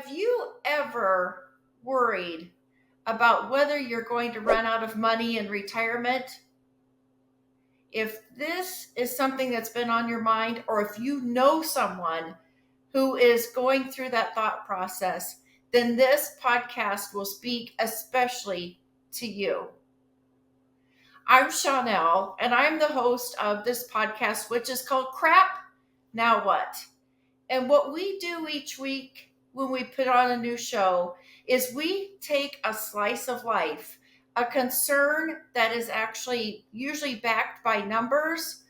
Have you ever worried about whether you're going to run out of money in retirement? If this is something that's been on your mind, or if you know someone who is going through that thought process, then this podcast will speak especially to you. I'm Shaunelle, and I'm the host of this podcast, which is called Crap, Now What? And what we do each week when we put on a new show is we take a slice of life, a concern that is actually usually backed by numbers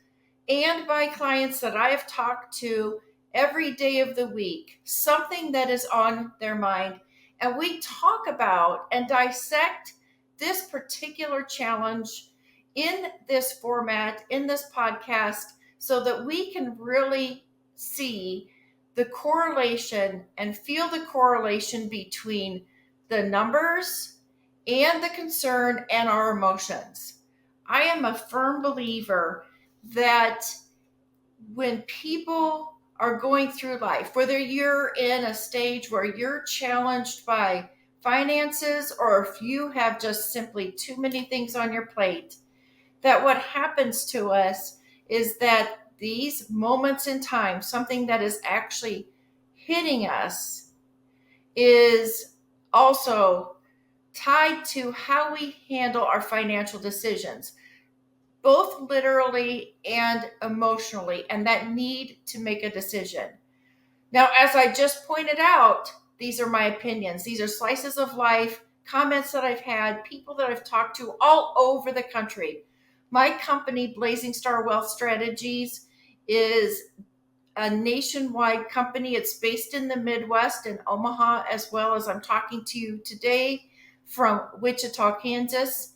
and by clients that I have talked to every day of the week, something that is on their mind. And we talk about and dissect this particular challenge in this format, in this podcast, so that we can really see the correlation and feel the correlation between the numbers and the concern and our emotions. I am a firm believer that when people are going through life, whether you're in a stage where you're challenged by finances or if you have just simply too many things on your plate, that what happens to us is that these moments in time, something that is actually hitting us, is also tied to how we handle our financial decisions, both literally and emotionally, and that need to make a decision. Now, as I just pointed out, these are my opinions. These are slices of life, comments that I've had, people that I've talked to all over the country. My company, Blazing Star Wealth Strategies, is a nationwide company. It's based in the Midwest in Omaha, as well as I'm talking to you today from Wichita, Kansas.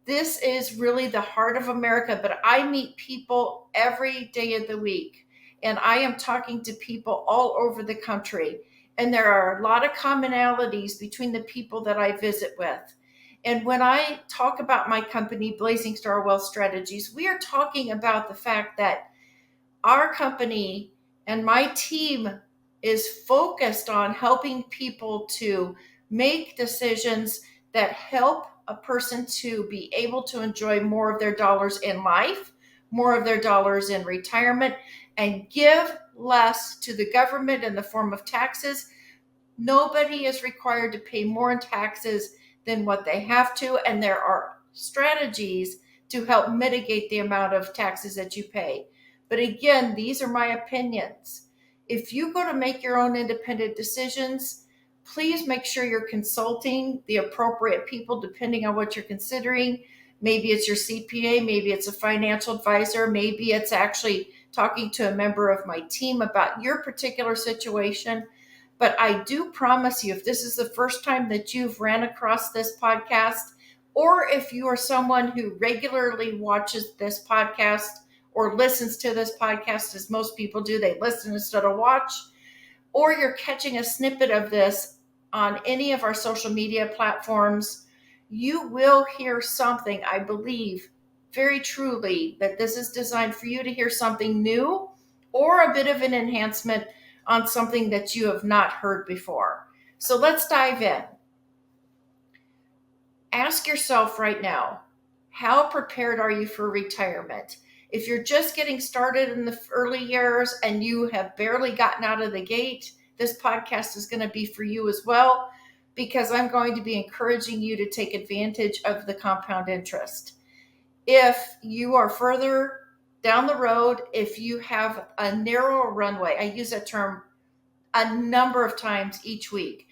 This is really the heart of America, but I meet people every day of the week, and I am talking to people all over the country. And there are a lot of commonalities between the people that I visit with. And when I talk about my company, Blazing Star Wealth Strategies, we are talking about the fact that our company and my team is focused on helping people to make decisions that help a person to be able to enjoy more of their dollars in life, more of their dollars in retirement, and give less to the government in the form of taxes. Nobody is required to pay more in taxes than what they have to, and there are strategies to help mitigate the amount of taxes that you pay. But again, these are my opinions. If you go to make your own independent decisions, please make sure you're consulting the appropriate people depending on what you're considering. Maybe it's your CPA, maybe it's a financial advisor, maybe it's actually talking to a member of my team about your particular situation. But I do promise you, if this is the first time that you've ran across this podcast, or if you are someone who regularly watches this podcast or listens to this podcast, as most people do, they listen instead of watch, or you're catching a snippet of this on any of our social media platforms, you will hear something, I believe, very truly, that this is designed for you to hear something new or a bit of an enhancement on something that you have not heard before. So let's dive in. Ask yourself right now, how prepared are you for retirement? If you're just getting started in the early years and you have barely gotten out of the gate, this podcast is going to be for you as well, because I'm going to be encouraging you to take advantage of the compound interest. If you are further down the road, if you have a narrow runway, I use that term a number of times each week.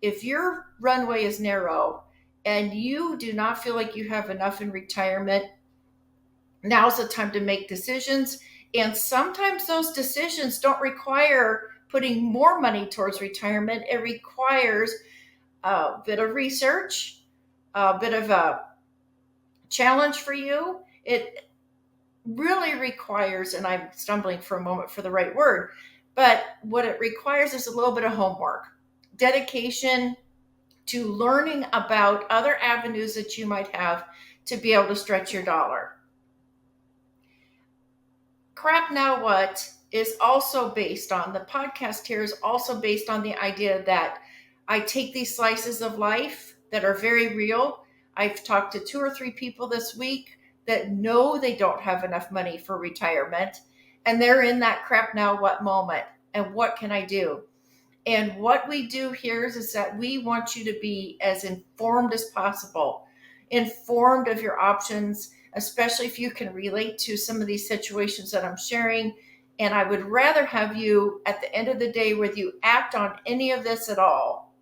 If your runway is narrow and you do not feel like you have enough in retirement, now's the time to make decisions. And sometimes those decisions don't require putting more money towards retirement. It requires a bit of research, a bit of a challenge for you. It really requires, and I'm stumbling for a moment for the right word, but what it requires is a little bit of homework, dedication to learning about other avenues that you might have to be able to stretch your dollar. Crap Now What is also based on, the podcast here is also based on the idea that I take these slices of life that are very real. I've talked to 2 or 3 people this week that know they don't have enough money for retirement, and they're in that crap now what moment. And what can I do? And what we do here is that we want you to be as informed as possible, informed of your options, especially if you can relate to some of these situations that I'm sharing. And I would rather have you at the end of the day, whether you act on any of this at all,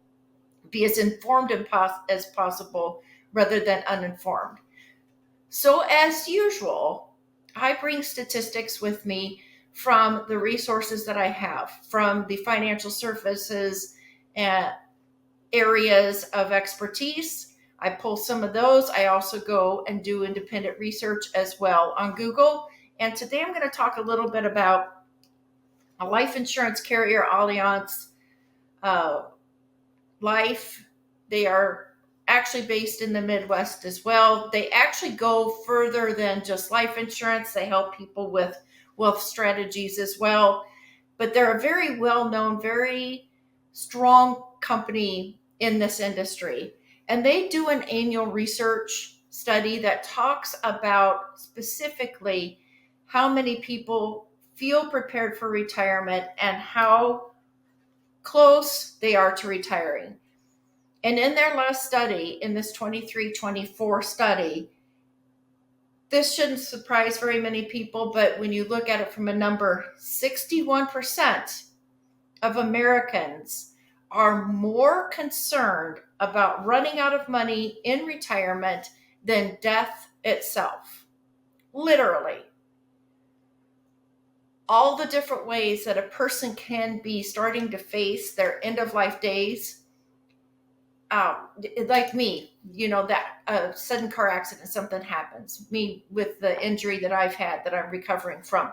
be as informed as possible rather than uninformed. So, as usual, I bring statistics with me from the resources that I have, from the financial services and areas of expertise. I pull some of those. I also go and do independent research as well on Google. And today I'm going to talk a little bit about a life insurance carrier, Allianz Life. They are actually based in the Midwest as well. They actually go further than just life insurance. They help people with wealth strategies as well. But they're a very well known, very strong company in this industry. And they do an annual research study that talks about specifically how many people feel prepared for retirement and how close they are to retiring. And in their last study, in this 23-24 study, this shouldn't surprise very many people, but when you look at it from a number, 61% of Americans are more concerned about running out of money in retirement than death itself. Literally. All the different ways that a person can be starting to face their end of life days. Like me, that a sudden car accident, something happens. Me with the injury that I've had that I'm recovering from.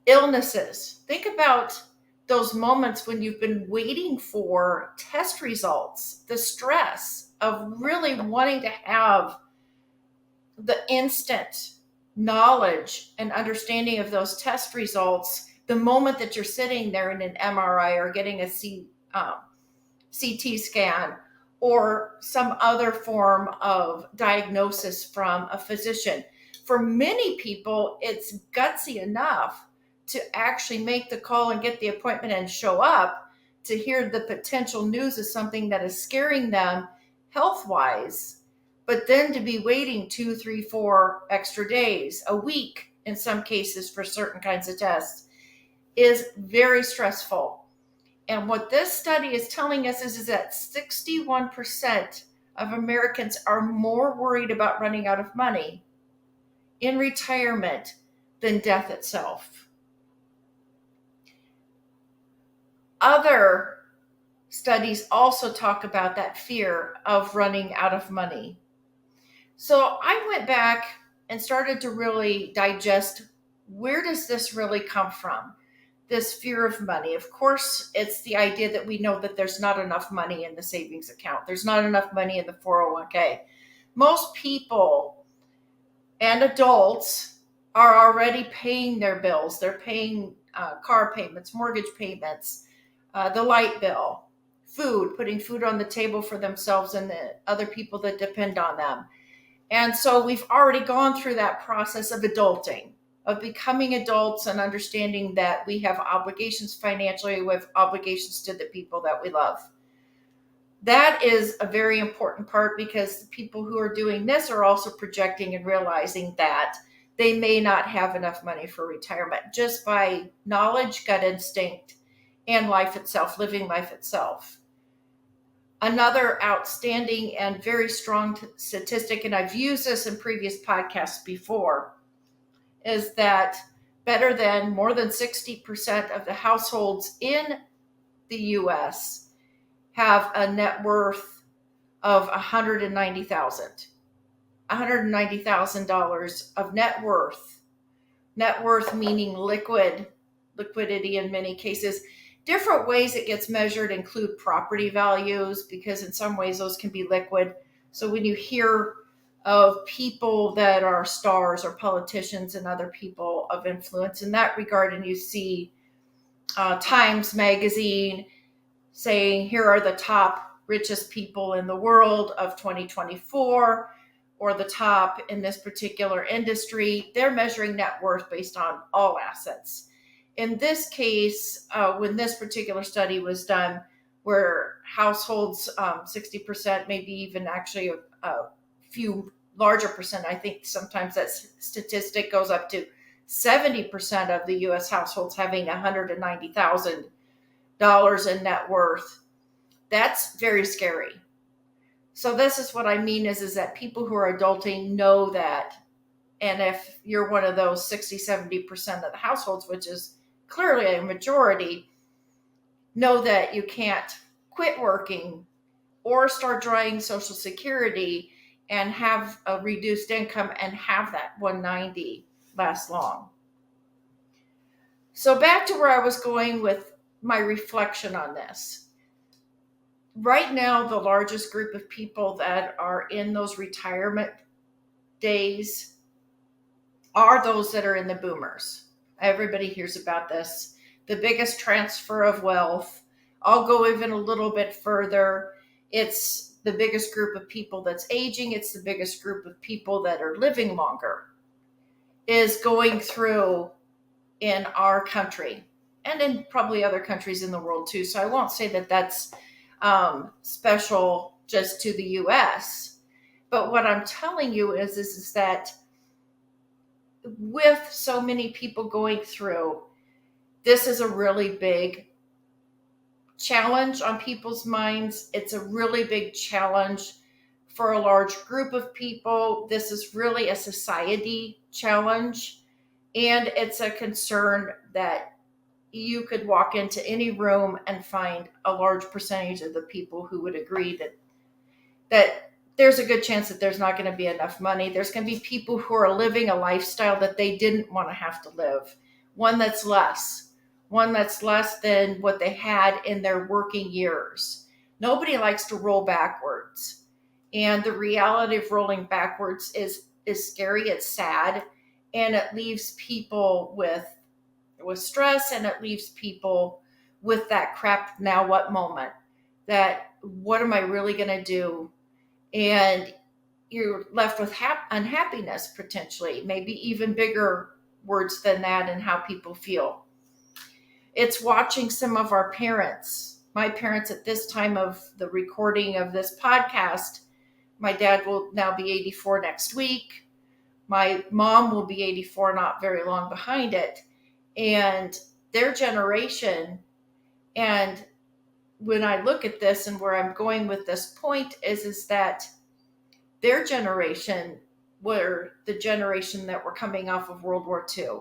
Illnesses. Think about those moments when you've been waiting for test results, the stress of really wanting to have the instant knowledge and understanding of those test results the moment that you're sitting there in an MRI or getting a CT scan or some other form of diagnosis from a physician. For many people, it's gutsy enough to actually make the call and get the appointment and show up to hear the potential news of something that is scaring them health-wise. But then to be waiting 2, 3, 4 extra days, a week in some cases for certain kinds of tests, is very stressful. And what this study is telling us is that 61% of Americans are more worried about running out of money in retirement than death itself. Other studies also talk about that fear of running out of money. So I went back and started to really digest, where does this really come from? This fear of money. Of course, it's the idea that we know that there's not enough money in the savings account. There's not enough money in the 401k. Most people and adults are already paying their bills. They're paying car payments, mortgage payments, the light bill, food, putting food on the table for themselves and the other people that depend on them. And so we've already gone through that process of adulting, of becoming adults and understanding that we have obligations financially, we have obligations to the people that we love. That is a very important part because the people who are doing this are also projecting and realizing that they may not have enough money for retirement just by knowledge, gut instinct, and life itself, living life itself. Another outstanding and very strong statistic, and I've used this in previous podcasts before, is that more than 60% of the households in the U.S. have a net worth of $190,000. $190,000 of net worth. Net worth meaning liquidity in many cases. Different ways it gets measured include property values, because in some ways those can be liquid. So when you hear of people that are stars or politicians and other people of influence in that regard, and you see Times Magazine saying, here are the top richest people in the world of 2024, or the top in this particular industry. They're measuring net worth based on all assets. In this case, when this particular study was done, where households, 60%, maybe even actually a few larger percent, I think sometimes that statistic goes up to 70% of the US households having $190,000 in net worth. That's very scary. So this is what I mean is that people who are adulting know that. And if you're one of those 60-70% of the households, which is clearly a majority, know that you can't quit working or start drawing Social Security and have a reduced income and have that 190 last long. So back to where I was going with my reflection on this. Right now, the largest group of people that are in those retirement days are those that are in the boomers. Everybody hears about this. The biggest transfer of wealth. I'll go even a little bit further. It's the biggest group of people that's aging. It's the biggest group of people that are living longer, is going through in our country and in probably other countries in the world too. So I won't say that that's special just to the US. But what I'm telling you is that with so many people going through, this is a really big challenge on people's minds. It's a really big challenge for a large group of people. This is really a society challenge. And it's a concern that you could walk into any room and find a large percentage of the people who would agree that there's a good chance that there's not going to be enough money. There's going to be people who are living a lifestyle that they didn't want to have to live. One that's less than what they had in their working years. Nobody likes to roll backwards. And the reality of rolling backwards is scary. It's sad. And it leaves people with stress, and it leaves people with that crap now what moment, that what am I really going to do? And you're left with unhappiness, potentially, maybe even bigger words than that, and how people feel. It's watching some of our parents, my parents at this time of the recording of this podcast. My dad will now be 84 next week. My mom will be 84 not very long behind it. And their generation, and when I look at this and where I'm going with this point is that their generation were the generation that were coming off of World War II,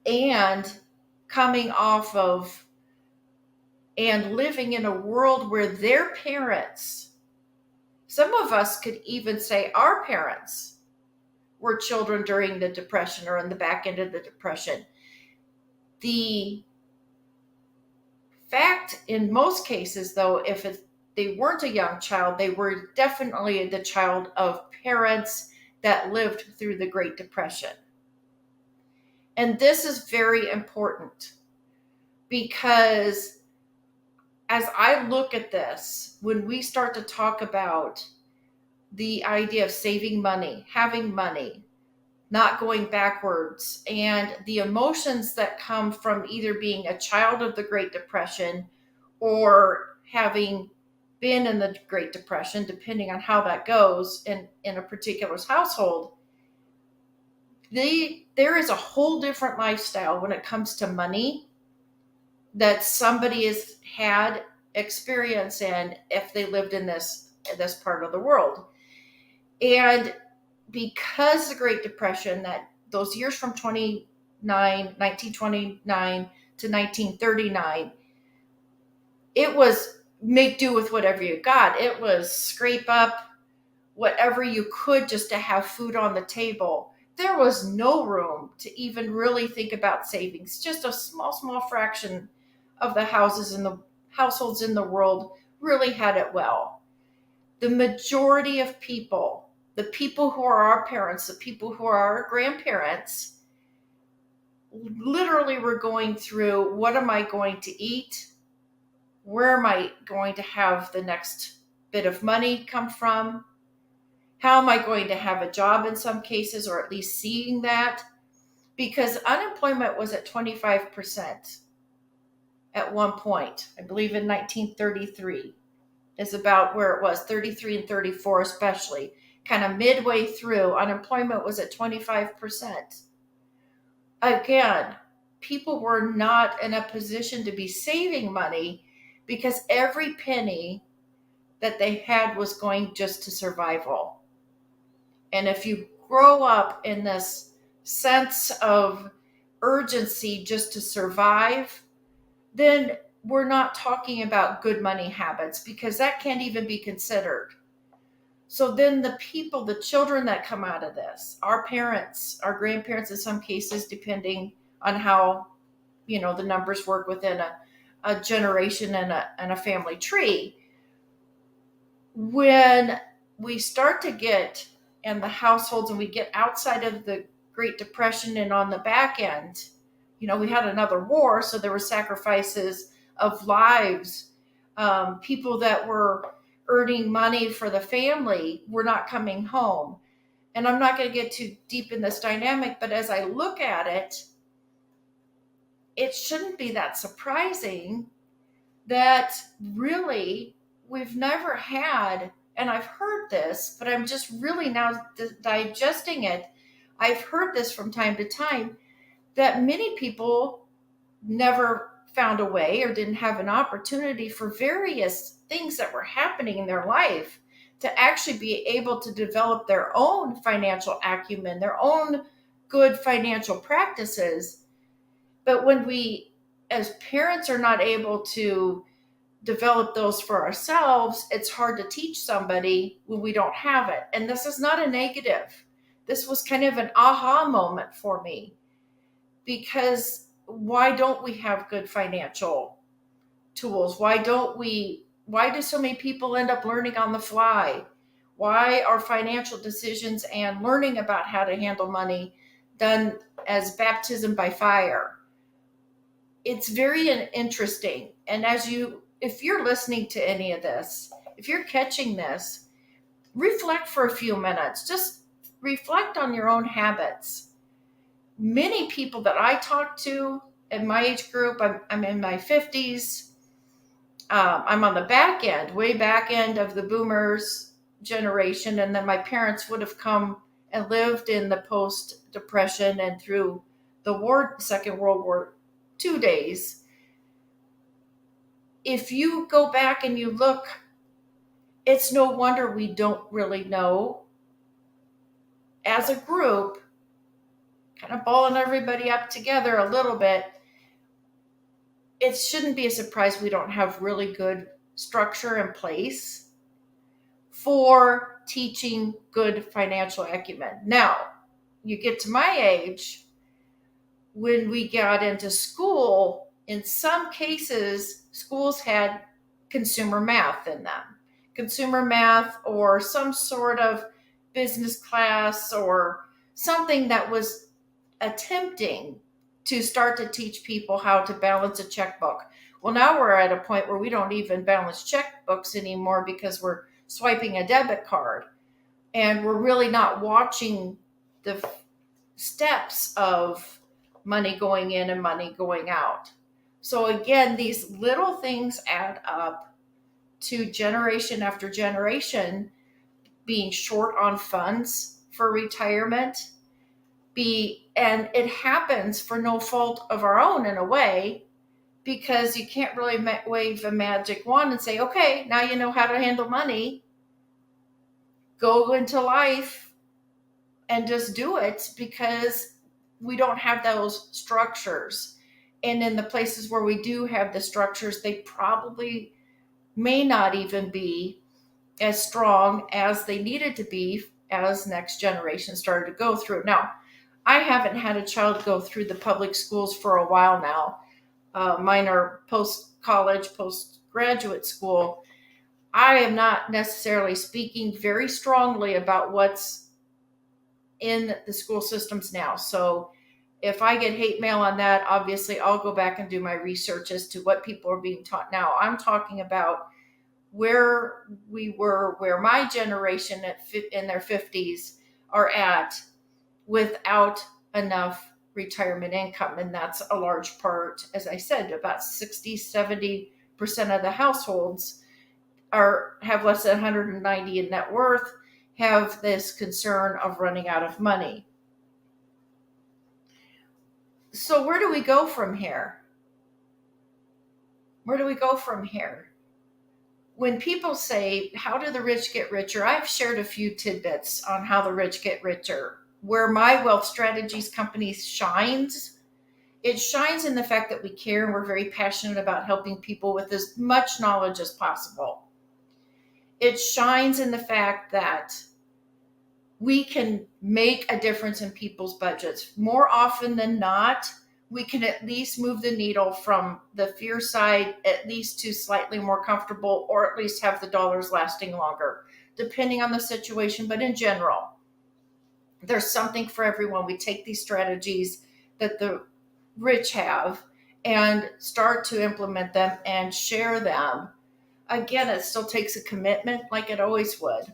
and coming off of and living in a world where their parents, some of us could even say our parents, were children during the Depression or in the back end of the Depression. The fact in most cases, though, if they weren't a young child, they were definitely the child of parents that lived through the Great Depression. And this is very important because as I look at this, when we start to talk about the idea of saving money, having money, not going backwards, and the emotions that come from either being a child of the Great Depression or having been in the Great Depression, depending on how that goes in a particular household, there is a whole different lifestyle when it comes to money that somebody has had experience in if they lived in this part of the world. And because the Great Depression, that those years from 1929 to 1939, it was make do with whatever you got. It was scrape up whatever you could just to have food on the table. There was no room to even really think about savings. Just a small fraction of the houses in the households in the world really had it well. The majority of people, the people who are our parents, the people who are our grandparents, literally were going through, what am I going to eat? Where am I going to have the next bit of money come from? How am I going to have a job in some cases, or at least seeing that? Because unemployment was at 25% at one point, I believe in 1933 is about where it was, 33 and 34 especially. Kind of midway through, unemployment was at 25%. Again, people were not in a position to be saving money because every penny that they had was going just to survival. And if you grow up in this sense of urgency just to survive, then we're not talking about good money habits because that can't even be considered. So then the people, the children that come out of this, our parents, our grandparents in some cases, depending on how, the numbers work within a generation and a family tree. When we start to get in the households and we get outside of the Great Depression and on the back end, we had another war, so there were sacrifices of lives. People that were earning money for the family were not coming home. And I'm not going to get too deep in this dynamic, but as I look at it, it shouldn't be that surprising that really we've never had, and I've heard this, but I'm just really now digesting it. I've heard this from time to time that many people never found a way or didn't have an opportunity for various things that were happening in their life to actually be able to develop their own financial acumen, their own good financial practices. But when we, as parents, are not able to develop those for ourselves, it's hard to teach somebody when we don't have it. And this is not a negative. This was kind of an aha moment for me, because why don't we have good financial tools? Why do so many people end up learning on the fly? Why are financial decisions and learning about how to handle money done as baptism by fire? It's very interesting. And if you're listening to any of this, if you're catching this, reflect for a few minutes. Just reflect on your own habits. Many people that I talk to in my age group, I'm in my 50s. I'm on the back end, way back end of the boomers generation. And then my parents would have come and lived in the post-depression and through the Second World War II days. If you go back and you look, it's no wonder we don't really know as a group, kind of balling everybody up together a little bit. It shouldn't be a surprise we don't have really good structure in place for teaching good financial acumen. Now, you get to my age, when we got into school, in some cases, schools had consumer math in them. Consumer math or some sort of business class or something that was attempting to start to teach people how to balance a checkbook. Well, now we're at a point where we don't even balance checkbooks anymore because we're swiping a debit card and we're really not watching the steps of money going in and money going out. So again, these little things add up to generation after generation being short on funds for retirement. And it happens for no fault of our own in a way, because you can't really wave a magic wand and say, okay, now you know how to handle money. Go into life and just do it, because we don't have those structures. And in the places where we do have the structures, they probably may not even be as strong as they needed to be as next generation started to go through. Now, I haven't had a child go through the public schools for a while now. Mine are post-college, post-graduate school. I am not necessarily speaking very strongly about what's in the school systems now. So If I get hate mail on that, obviously I'll go back and do my research as to what people are being taught now. I'm talking about where we were, where my generation in their 50s are at without enough retirement income. And that's a large part, as I said, about 60-70% of the households have less than 190 in net worth, have this concern of running out of money. So where do we go from here? Where do we go from here? When people say, how do the rich get richer? I've shared a few tidbits on how the rich get richer. Where my wealth strategies company shines, it shines in the fact that we care and we're very passionate about helping people with as much knowledge as possible. It shines in the fact that we can make a difference in people's budgets. More often than not, we can at least move the needle from the fear side, at least to slightly more comfortable, or at least have the dollars lasting longer, depending on the situation. But in general, there's something for everyone. We take these strategies that the rich have and start to implement them and share them. Again, it still takes a commitment like it always would.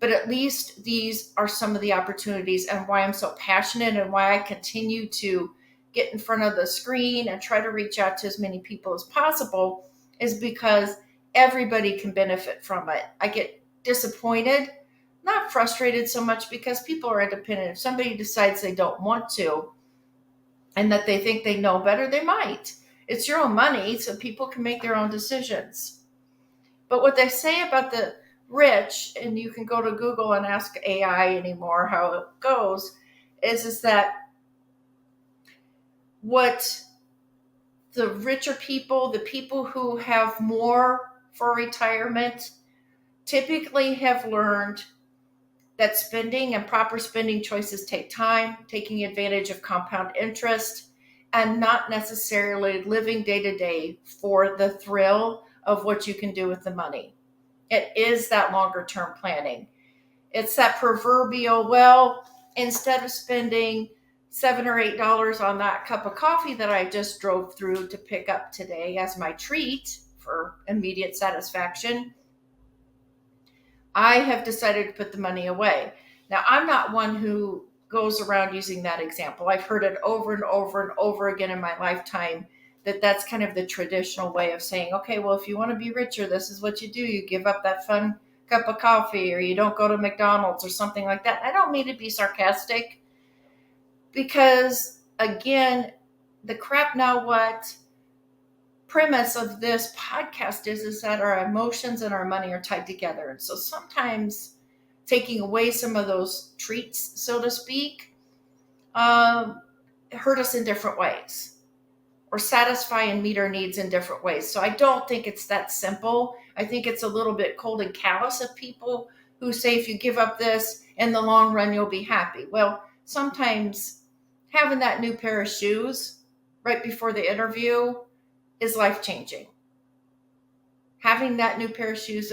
But at least these are some of the opportunities, and why I'm so passionate and why I continue to get in front of the screen and try to reach out to as many people as possible is because everybody can benefit from it. I get disappointed, not frustrated so much, because people are independent. If somebody decides they don't want to and that they think they know better, they might. It's your own money, so people can make their own decisions. But what they say about the rich, and you can go to Google and ask AI anymore how it goes, is that what the richer people, the people who have more for retirement, typically have learned that spending and proper spending choices take time, taking advantage of compound interest, and not necessarily living day to day for the thrill of what you can do with the money. It is that longer term planning. It's that proverbial, well, instead of spending $7 or $8 on that cup of coffee that I just drove through to pick up today as my treat for immediate satisfaction, I have decided to put the money away. Now, I'm not one who goes around using that example. I've heard it over and over and over again in my lifetime, that that's kind of the traditional way of saying, okay, well, if you want to be richer, this is what you do. You give up that fun cup of coffee, or you don't go to McDonald's or something like that. I don't mean to be sarcastic, because again, the crap now what premise of this podcast is that our emotions and our money are tied together. And so sometimes taking away some of those treats, so to speak, hurt us in different ways, or satisfy and meet our needs in different ways. So I don't think it's that simple. I think it's a little bit cold and callous of people who say, if you give up this, in the long run, you'll be happy. Well, sometimes having that new pair of shoes right before the interview is life-changing. Having that new pair of shoes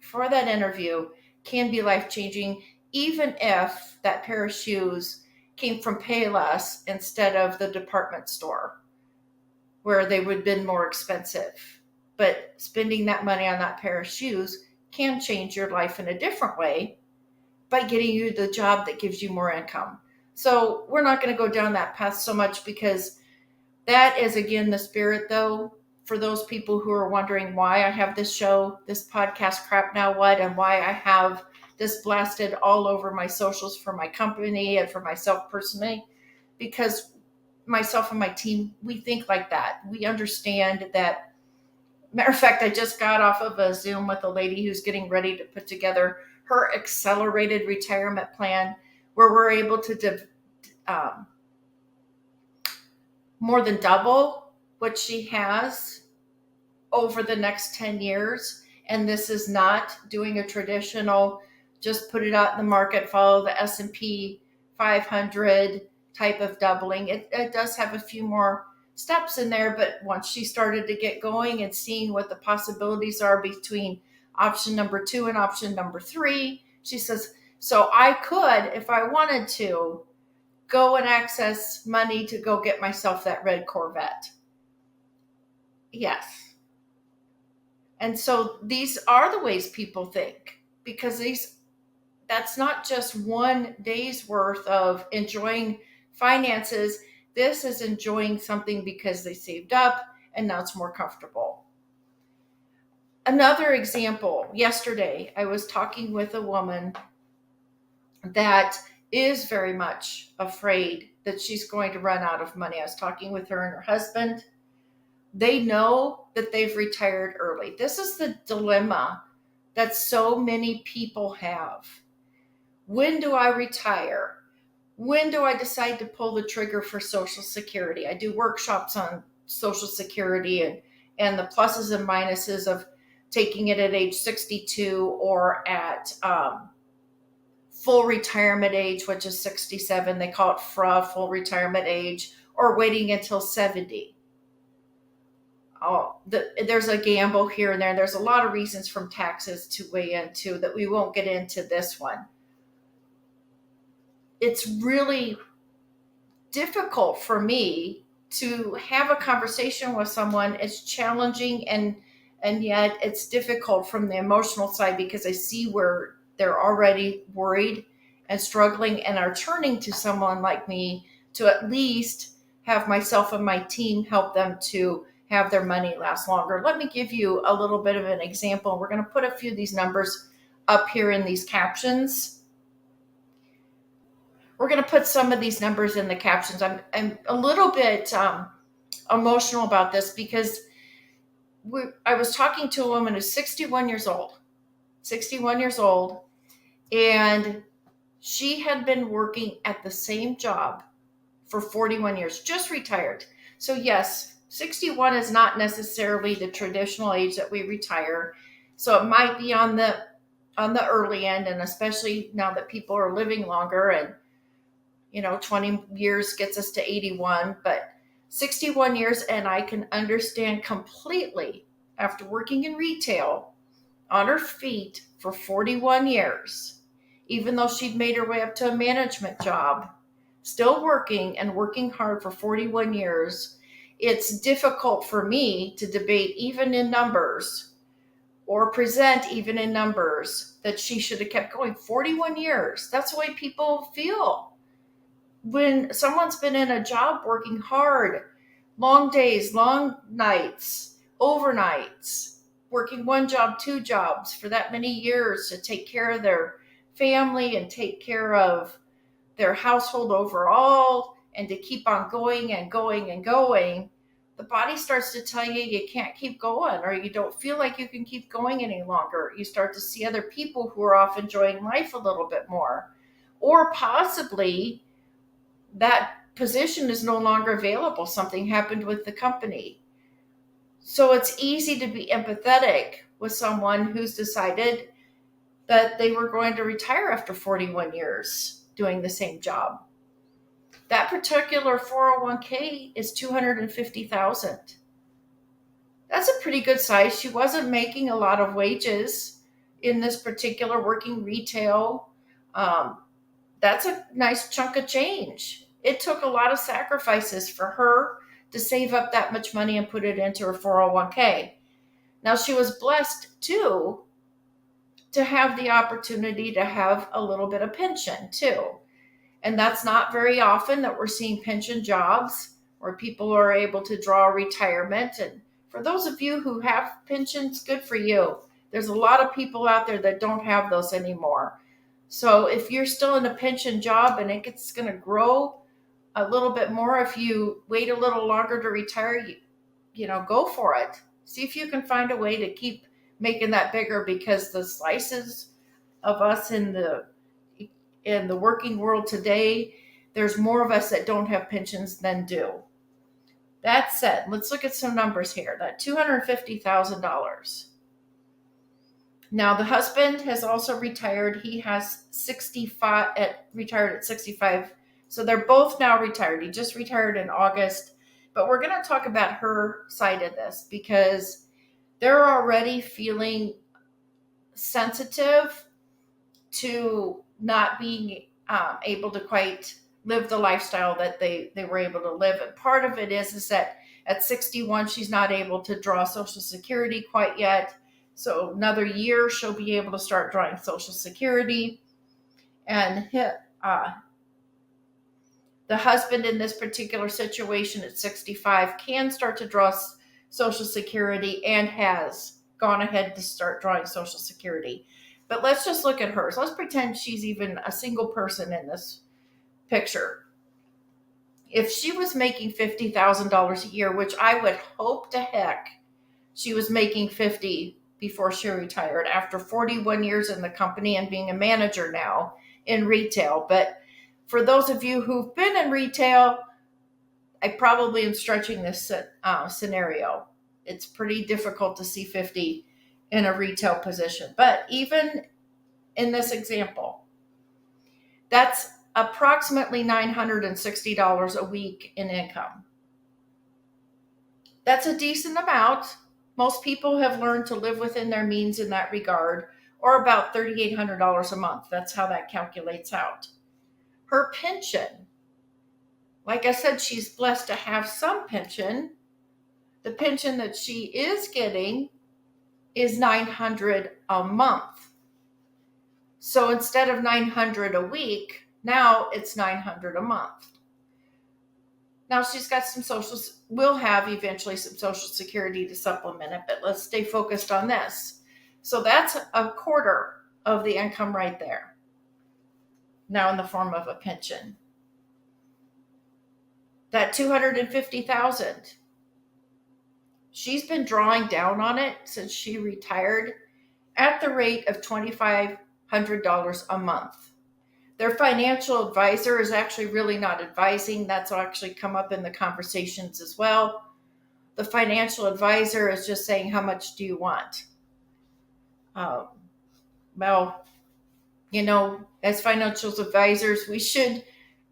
for that interview can be life-changing, even if that pair of shoes came from Payless instead of the department store, where they would have been more expensive. But spending that money on that pair of shoes can change your life in a different way by getting you the job that gives you more income. So we're not going to go down that path so much, because that is, again, the spirit, though, for those people who are wondering why I have this show, this podcast, Crap Now What, and why I have this blasted all over my socials for my company and for myself personally, because myself and my team, we think like that. We understand that. Matter of fact, I just got off of a Zoom with a lady who's getting ready to put together her accelerated retirement plan, where we're able to more than double what she has over the next 10 years. And this is not doing a traditional, just put it out in the market, follow the S&P 500 type of doubling. It does have a few more steps in there, but once she started to get going and seeing what the possibilities are between option number 2 and option number 3, she says, so I could, if I wanted to, go and access money to go get myself that red Corvette. Yes. And so these are the ways people think, because that's not just one day's worth of enjoying finances. This is enjoying something because they saved up and now it's more comfortable. Another example, yesterday I was talking with a woman that is very much afraid that she's going to run out of money. I was talking with her and her husband. They know that they've retired early. This is the dilemma that so many people have. When do I retire? When do I decide to pull the trigger for Social Security? I do workshops on Social Security and the pluses and minuses of taking it at age 62 or at full retirement age, which is 67. They call it FRA, full retirement age, or waiting until 70. There's a gamble here and there. There's a lot of reasons from taxes to weigh into that we won't get into this one. It's really difficult for me to have a conversation with someone. It's challenging and yet it's difficult from the emotional side because I see where they're already worried and struggling and are turning to someone like me to at least have myself and my team help them to have their money last longer. Let me give you a little bit of an example. We're going to put a few of these numbers up here in these captions. We're going to put some of these numbers in the captions. I'm a little bit emotional about this because I was talking to a woman who's 61 years old, and she had been working at the same job for 41 years, just retired. So yes, 61 is not necessarily the traditional age that we retire. So it might be on the early end, and especially now that people are living longer and 20 years gets us to 81, but 61 years, and I can understand completely after working in retail on her feet for 41 years, even though she'd made her way up to a management job, still working and working hard for 41 years. It's difficult for me to debate even in numbers or present even in numbers that she should have kept going 41 years. That's the way people feel. When someone's been in a job working hard, long days, long nights, overnights, working one job, two jobs for that many years to take care of their family and take care of their household overall and to keep on going and going and going, the body starts to tell you you can't keep going, or you don't feel like you can keep going any longer. You start to see other people who are off enjoying life a little bit more, or possibly that position is no longer available. Something happened with the company. So it's easy to be empathetic with someone who's decided that they were going to retire after 41 years doing the same job. That particular 401k is $250,000. That's a pretty good size. She wasn't making a lot of wages in this particular working retail. That's a nice chunk of change. It took a lot of sacrifices for her to save up that much money and put it into her 401k. Now, she was blessed too to have the opportunity to have a little bit of pension too. And that's not very often that we're seeing pension jobs where people are able to draw retirement. And for those of you who have pensions, good for you. There's a lot of people out there that don't have those anymore. So if you're still in a pension job and it's going to grow a little bit more, if you wait a little longer to retire, go for it. See if you can find a way to keep making that bigger, because the slices of us in the working world today, there's more of us that don't have pensions than do. That said, let's look at some numbers here. That $250,000. Now, the husband has also retired. He has retired at 65. So they're both now retired. He just retired in August. But we're going to talk about her side of this because they're already feeling sensitive to not being able to quite live the lifestyle that they were able to live. And part of it is that at 61, she's not able to draw Social Security quite yet. So another year, she'll be able to start drawing Social Security. And uh, the husband in this particular situation at 65 can start to draw Social Security and has gone ahead to start drawing Social Security. But let's just look at hers. Let's pretend she's even a single person in this picture. If she was making $50,000 a year, which I would hope to heck she was making 50 before she retired after 41 years in the company and being a manager now in retail. But for those of you who've been in retail, I probably am stretching this scenario. It's pretty difficult to see 50 in a retail position. But even in this example, that's approximately $960 a week in income. That's a decent amount. Most people have learned to live within their means in that regard, or about $3,800 a month. That's how that calculates out. Her pension, like I said, she's blessed to have some pension. The pension that she is getting is $900 a month. So instead of $900 a week, now it's $900 a month. Now she's got we'll have eventually some Social Security to supplement it, but let's stay focused on this. So that's a quarter of the income right there. Now in the form of a pension. That $250,000. She's been drawing down on it since she retired at the rate of $2,500 a month. Their financial advisor is actually really not advising. That's actually come up in the conversations as well. The financial advisor is just saying, how much do you want? Well, as financial advisors, we should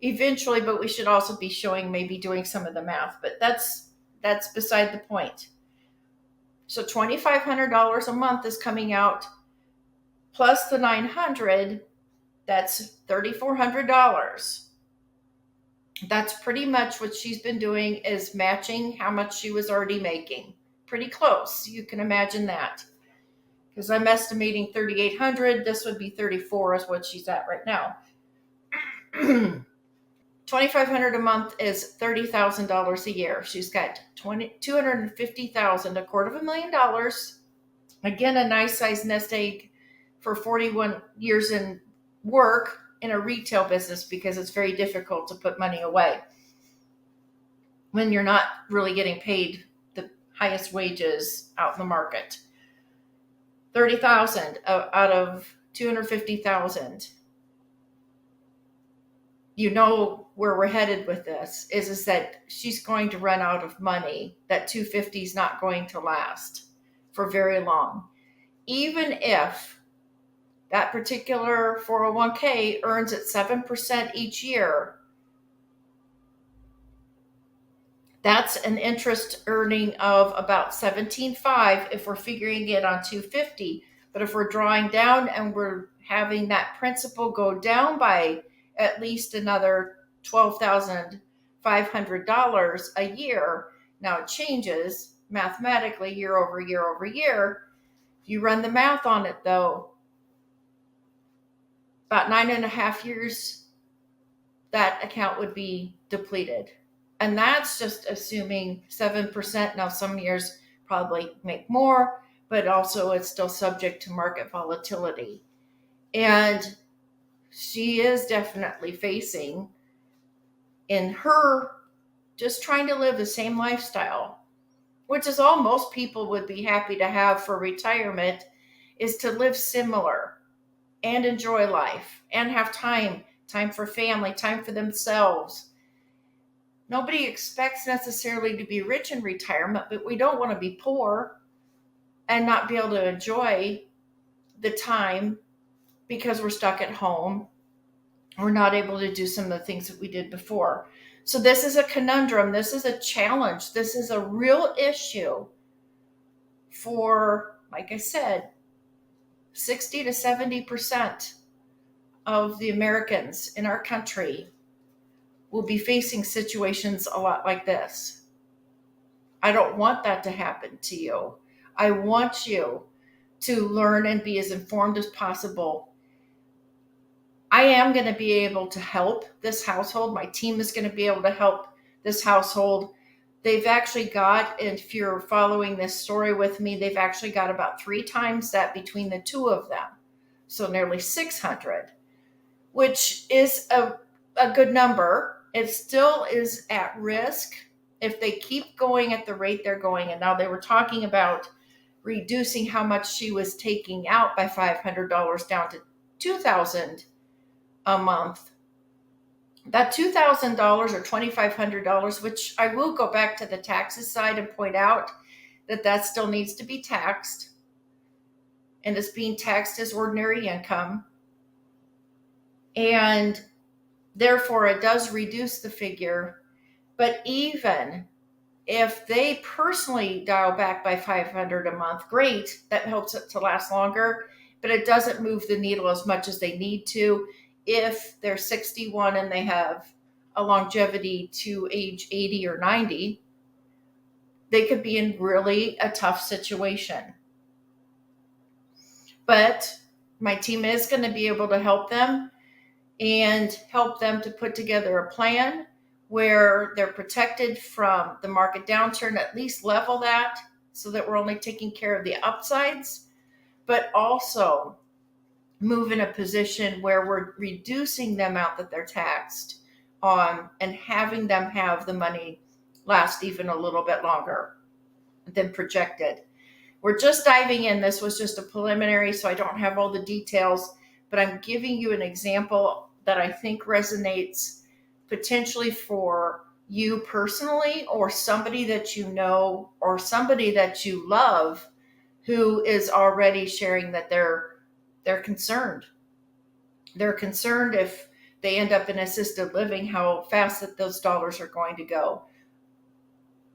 eventually, but we should also be showing maybe doing some of the math. But that's beside the point. So $2,500 a month is coming out, plus the $900. That's $3,400. That's pretty much what she's been doing, is matching how much she was already making. Pretty close. You can imagine that. Because I'm estimating $3,800. This would be $3,400 is what she's at right now. $2,500 a month is $30,000 a year. She's got $250,000, $250,000. Again, a nice size nest egg for 41 years in work in a retail business, because it's very difficult to put money away when you're not really getting paid the highest wages out in the market. $30,000 out of $250,000. You know where we're headed with this is that she's going to run out of money. That $250,000 is not going to last for very long. Even if that particular 401k earns at 7% each year, that's an interest earning of about $17,500 if we're figuring it on $250,000. But if we're drawing down and we're having that principal go down by at least another $12,500 a year, now it changes mathematically year over year over year. If you run the math on it, though, about 9.5 years, that account would be depleted. And that's just assuming 7%. Now, some years probably make more, but also it's still subject to market volatility. And she is definitely facing, in her just trying to live the same lifestyle, which is all most people would be happy to have for retirement, is to live similar and enjoy life and have time for family, time for themselves. Nobody expects necessarily to be rich in retirement, but we don't want to be poor and not be able to enjoy the time because we're stuck at home. We're not able to do some of the things that we did before. So this is a conundrum. This is a challenge. This is a real issue for, like I said, 60 to 70% of the Americans in our country will be facing situations a lot like this. I don't want that to happen to you. I want you to learn and be as informed as possible. I am going to be able to help this household. My team is going to be able to help this household. They've actually got, and if you're following this story with me, they've actually got about 3 times that between the two of them. So nearly 600, which is a good number. It still is at risk if they keep going at the rate they're going. And now they were talking about reducing how much she was taking out by $500 down to $2,000 a month. That $2,000 or $2,500, which I will go back to the taxes side and point out that still needs to be taxed, and it's being taxed as ordinary income. And therefore, it does reduce the figure. But even if they personally dial back by $500 a month, great, that helps it to last longer, but it doesn't move the needle as much as they need to. If they're 61 and they have a longevity to age 80 or 90, they could be in really a tough situation. But my team is going to be able to help them and help them to put together a plan where they're protected from the market downturn, at least level that so that we're only taking care of the upsides, but also move in a position where we're reducing the amount that they're taxed on and having them have the money last even a little bit longer than projected. We're just diving in. This was just a preliminary, so I don't have all the details, but I'm giving you an example that I think resonates potentially for you personally, or somebody that you know, or somebody that you love who is already sharing that they're concerned. They're concerned if they end up in assisted living, how fast that those dollars are going to go.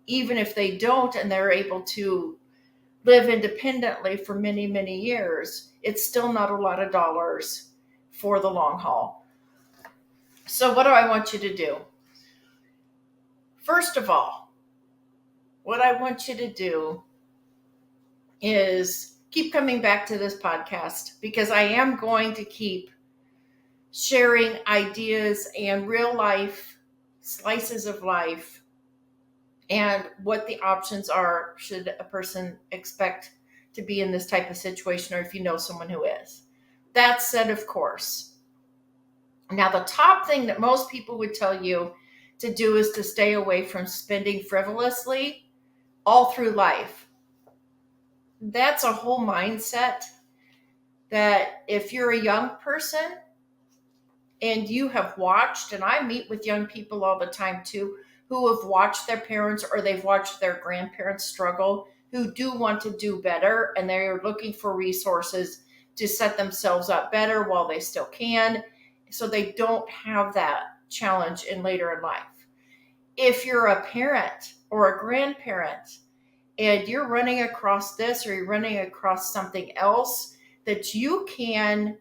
Even if they don't and they're able to live independently for many, many years, it's still not a lot of dollars for the long haul. So what do I want you to do? First of all, what I want you to do is keep coming back to this podcast, because I am going to keep sharing ideas and real life slices of life and what the options are should a person expect to be in this type of situation, or if you know someone who is. That said, of course, now the top thing that most people would tell you to do is to stay away from spending frivolously all through life. That's a whole mindset that if you're a young person and you have watched, and I meet with young people all the time too, who have watched their parents or they've watched their grandparents struggle, who do want to do better, and they're looking for resources to set themselves up better while they still can, so they don't have that challenge in later in life. If you're a parent or a grandparent and you're running across this, or you're running across something else that you can,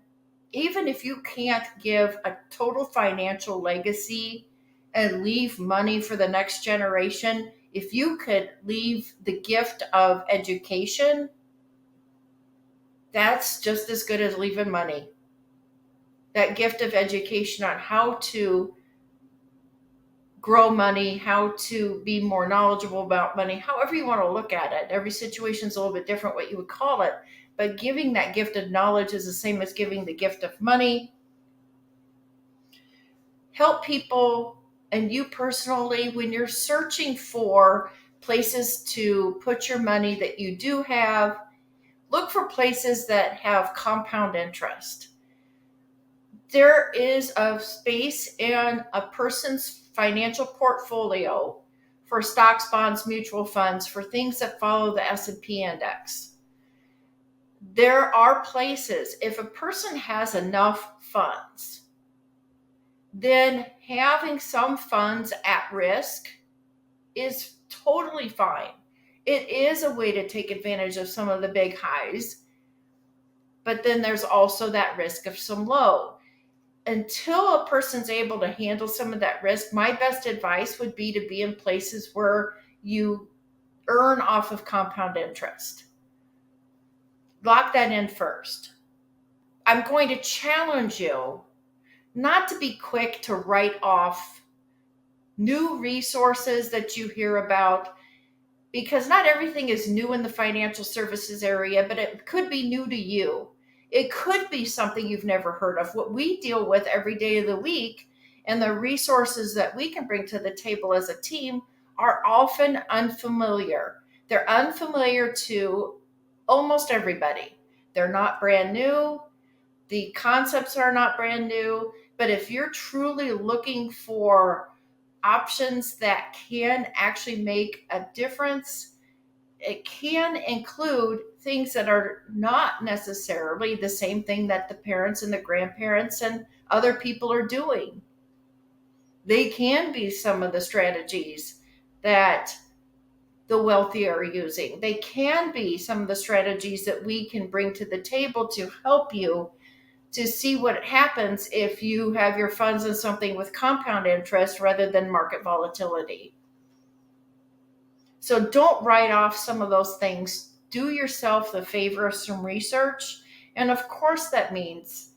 even if you can't give a total financial legacy and leave money for the next generation, if you could leave the gift of education, that's just as good as leaving money. That gift of education on how to grow money, how to be more knowledgeable about money, however you want to look at it. Every situation is a little bit different what you would call it, but giving that gift of knowledge is the same as giving the gift of money. Help people, and you personally, when you're searching for places to put your money that you do have, look for places that have compound interest. There is a space in a person's financial portfolio for stocks, bonds, mutual funds, for things that follow the S&P index. There are places, if a person has enough funds, then having some funds at risk is totally fine. It is a way to take advantage of some of the big highs, but then there's also that risk of some low. until a person's able to handle some of that risk, my best advice would be to be in places where you earn off of compound interest. Lock that in first. I'm going to challenge you not to be quick to write off new resources that you hear about, because not everything is new in the financial services area, but it could be new to you. It could be something you've never heard of. What we deal with every day of the week and the resources that we can bring to the table as a team are often unfamiliar. They're unfamiliar to almost everybody. They're not brand new. The concepts are not brand new. But if you're truly looking for options that can actually make a difference, it can include things that are not necessarily the same thing that the parents and the grandparents and other people are doing. They can be some of the strategies that the wealthy are using. They can be some of the strategies that we can bring to the table to help you to see what happens if you have your funds in something with compound interest rather than market volatility. So don't write off some of those things. Do yourself the favor of some research. And of course, that means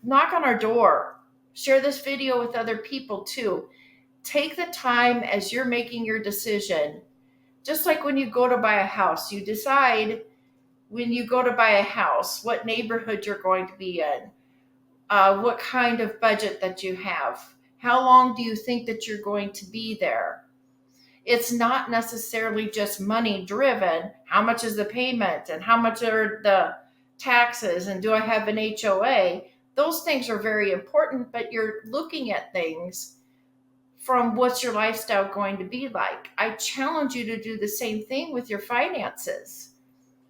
knock on our door. Share this video with other people too. Take the time as you're making your decision. Just like when you go to buy a house, you decide when you go to buy a house what neighborhood you're going to be in, what kind of budget that you have, how long do you think that you're going to be there. It's not necessarily just money driven. How much is the payment and how much are the taxes and do I have an HOA? Those things are very important, but you're looking at things from what's your lifestyle going to be like. I challenge you to do the same thing with your finances.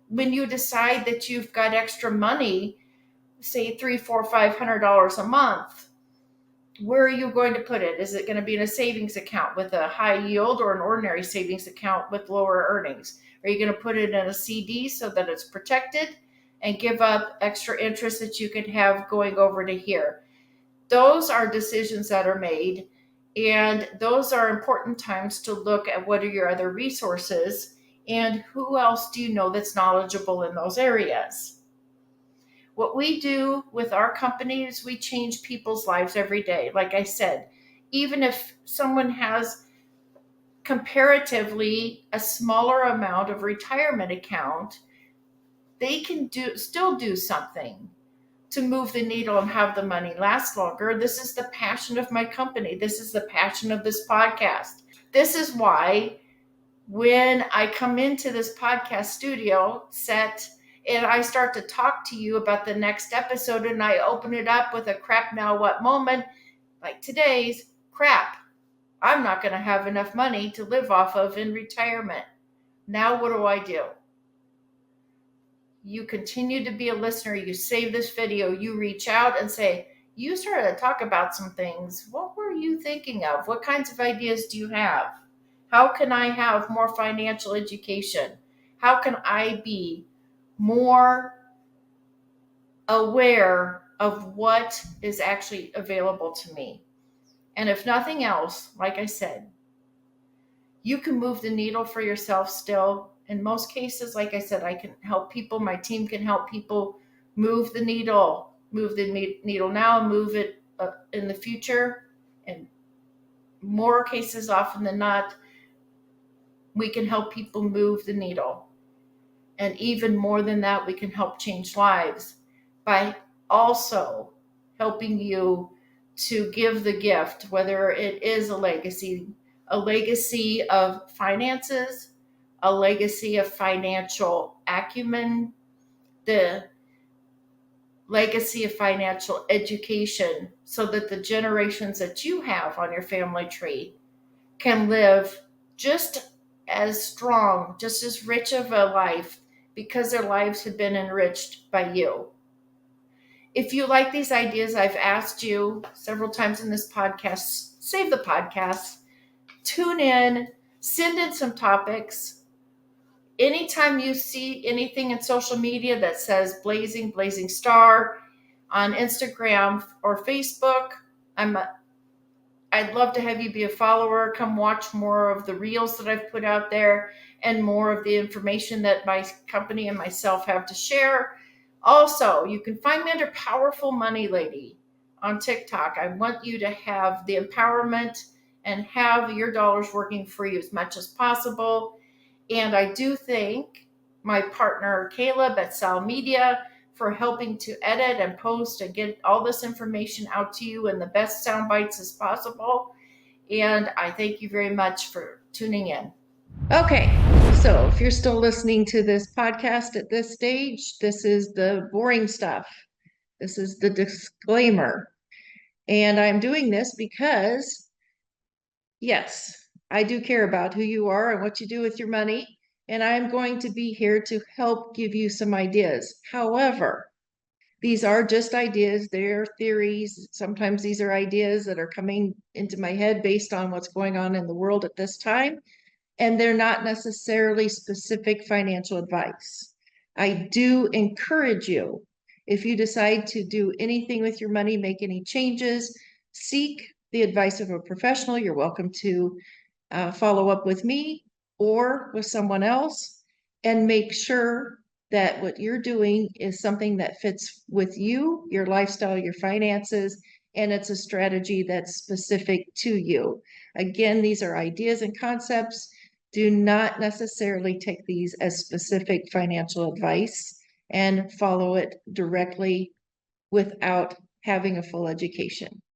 When you decide that you've got extra money, say $300, $400, $500 a month, where are you going to put it? Is it going to be in a savings account with a high yield or an ordinary savings account with lower earnings? Are you going to put it in a CD so that it's protected and give up extra interest that you can have going over to here? Those are decisions that are made, and those are important times to look at what are your other resources and who else do you know that's knowledgeable in those areas. What we do with our company is we change people's lives every day. Like I said, even if someone has comparatively a smaller amount of retirement account, they can still do something to move the needle and have the money last longer. This is the passion of my company. This is the passion of this podcast. This is why when I come into this podcast studio set and I start to talk to you about the next episode and I open it up with a crap now what moment, like today's crap, I'm not going to have enough money to live off of in retirement. Now what do? You continue to be a listener. You save this video, you reach out and say, you started to talk about some things. What were you thinking of? What kinds of ideas do you have? How can I have more financial education? How can I be more aware of what is actually available to me? And if nothing else, like I said, you can move the needle for yourself still. In most cases, like I said, I can help people. My team can help people move the needle now, move it in the future. And more cases often than not, we can help people move the needle. And even more than that, we can help change lives by also helping you to give the gift, whether it is a legacy of finances, a legacy of financial acumen, the legacy of financial education, so that the generations that you have on your family tree can live just as strong, just as rich of a life, because their lives have been enriched by you. If you like these ideas I've asked you several times in this podcast, save the podcast, tune in, send in some topics. Anytime you see anything in social media that says blazing star on Instagram or Facebook. I'd love to have you be a follower. Come watch more of the reels that I've put out there and more of the information that my company and myself have to share. Also, you can find me under Powerful Money Lady on TikTok. I want you to have the empowerment and have your dollars working for you as much as possible. And I do thank my partner Caleb at Sal Media for helping to edit and post and get all this information out to you in the best sound bites as possible. And I thank you very much for tuning in. Okay, so if you're still listening to this podcast at this stage, this is the boring stuff. This is the disclaimer. And I'm doing this because, yes, I do care about who you are and what you do with your money. And I'm going to be here to help give you some ideas. However, these are just ideas, they're theories. Sometimes these are ideas that are coming into my head based on what's going on in the world at this time, and they're not necessarily specific financial advice. I do encourage you, if you decide to do anything with your money, make any changes, seek the advice of a professional. You're welcome to follow up with me or with someone else, and make sure that what you're doing is something that fits with you, your lifestyle, your finances, and it's a strategy that's specific to you. Again, these are ideas and concepts. Do not necessarily take these as specific financial advice and follow it directly without having a full education.